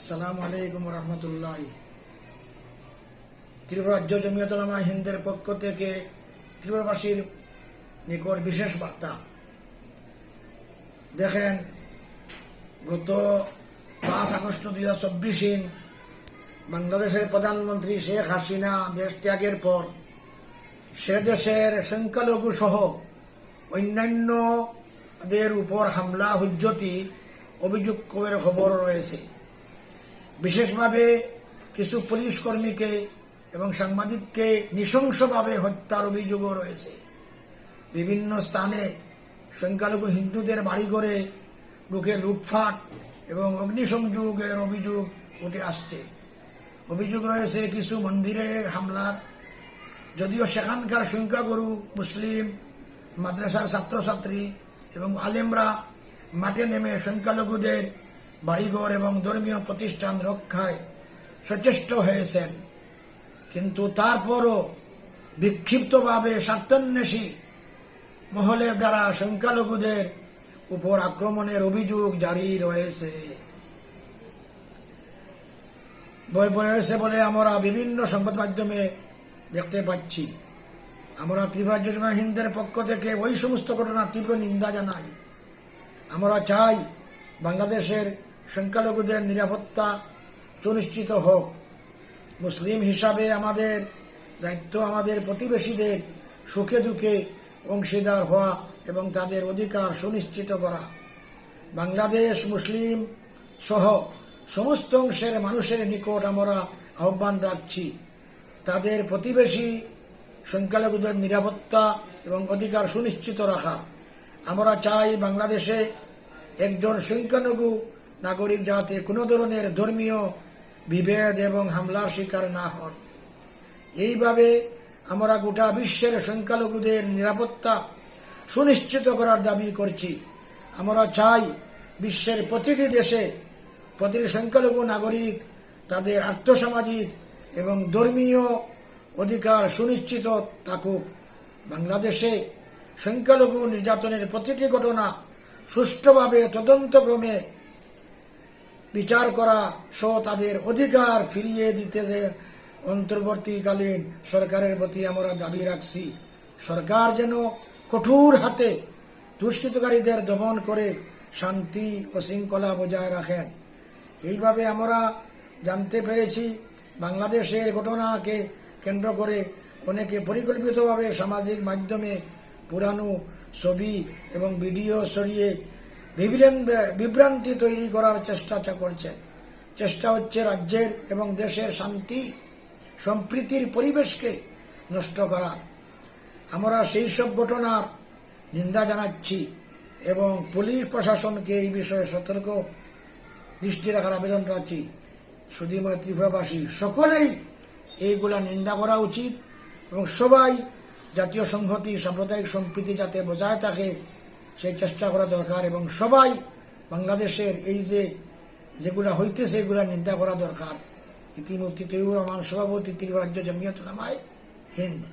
আসসালামু আলাইকুম রহমতুল্লাহ। ত্রিপুরা রাজ্য জমিয়তুল উলামা হিন্দের পক্ষ থেকে ত্রিপুরাবাসীর নিকট বিশেষ বার্তা। দেখেন, গত 5 আগস্ট 2024 বাংলাদেশের প্রধানমন্ত্রী শেখ হাসিনা দেশ ত্যাগের পর সে দেশের সংখ্যালঘু সহ অন্যান্যদের উপর হামলা হুজ্জতি অভিযোগ খবর রয়েছে। বিশেষভাবে কিছু পুলিশ কর্মীকে এবং সাংবাদিককে নৃশংসভাবে হত্যার অভিযোগও রয়েছে। বিভিন্ন স্থানে সংখ্যালঘু হিন্দুদের বাড়িঘরে ঢুকে লুটপাট এবং অগ্নিসংযোগের অভিযোগ উঠে আসছে। অভিযোগ রয়েছে কিছু মন্দিরের হামলার, যদিও সেখানকার সংখ্যাগুরু মুসলিম, মাদ্রাসার ছাত্রছাত্রী এবং আলেমরা মাঠে নেমে সংখ্যালঘুদের বাড়িঘর এবং ধর্মীয় প্রতিষ্ঠান রক্ষায় সচেষ্ট হয়েছেন। কিন্তু তারপরও বিক্ষিপ্তভাবে স্বার্থান্বেষী মহলের দ্বারা সংখ্যালঘুদের উপর আক্রমণের অভিযোগ জারি রয়েছে বলে আমরা বিভিন্ন সংবাদ মাধ্যমে দেখতে পাচ্ছি। আমরা ত্রিপুরা রাজ্য জমিয়তুল উলামা হিন্দের পক্ষ থেকে ওই সমস্ত ঘটনার তীব্র নিন্দা জানাই। আমরা চাই বাংলাদেশের সংখ্যালঘুদের নিরাপত্তা সুনিশ্চিত হোক। মুসলিম হিসাবে আমাদের দায়িত্ব আমাদের প্রতিবেশীদের সুখে দুঃখে অংশীদার হওয়া এবং তাদের অধিকার সুনিশ্চিত করা। বাংলাদেশ মুসলিম সহ সমস্ত অংশের মানুষের নিকট আমরা আহ্বান রাখছি, তাদের প্রতিবেশী সংখ্যালঘুদের নিরাপত্তা এবং অধিকার সুনিশ্চিত রাখা। আমরা চাই বাংলাদেশে একজন সংখ্যালঘু নাগরিক যাতে কোনো ধরনের ধর্মীয় বিভেদ এবং হামলার শিকার না হন। এইভাবে আমরা গোটা বিশ্বের সংখ্যালঘুদের নিরাপত্তা সুনিশ্চিত করার দাবি করছি। আমরা চাই বিশ্বের প্রতিটি দেশে প্রতিটি সংখ্যালঘু নাগরিক তাদের আর্থসামাজিক এবং ধর্মীয় অধিকার সুনিশ্চিত থাকুক। বাংলাদেশে সংখ্যালঘু নির্যাতনের প্রতিটি ঘটনা সুষ্ঠুভাবে তদন্তক্রমে বিচার করা সহ তাদের অধিকার ফিরিয়ে দিতে অন্তর্বর্তীকালীন সরকারের প্রতি আমরা দাবি রাখছি। সরকার যেন কঠোর হাতে দুষ্কৃতকারীদের দমন করে শান্তি ও শৃঙ্খলা বজায় রাখেন। এইভাবে আমরা জানতে পেরেছি বাংলাদেশের ঘটনাকে কেন্দ্র করে অনেকে পরিকল্পিতভাবে সামাজিক মাধ্যমে পুরানো ছবি এবং ভিডিও সরিয়ে বিভ্রান্তি তৈরি করার চেষ্টা করছেন। চেষ্টা হচ্ছে রাজ্যের এবং দেশের শান্তি সম্প্রীতির পরিবেশকে নষ্ট করার। আমরা সেই সব ঘটনার নিন্দা জানাচ্ছি এবং পুলিশ প্রশাসনকে এই বিষয়ে সতর্ক দৃষ্টি রাখার আবেদন রাখছি। শুধুমাত্র ত্রিপুরাবাসী সকলেই এইগুলা নিন্দা করা উচিত এবং সবাই জাতীয় সংহতি সাম্প্রদায়িক সম্প্রীতি যাতে বজায় থাকে সেই চেষ্টা করা দরকার এবং সবাই বাংলাদেশের এই যেগুলা হইতেছে এগুলা নিন্দা করা দরকার। ইতিমধ্যে তৈয়ুর রহমান, সভাপতি, ত্রিপুরা রাজ্য জমিয়তুল উলামা হিন্দ।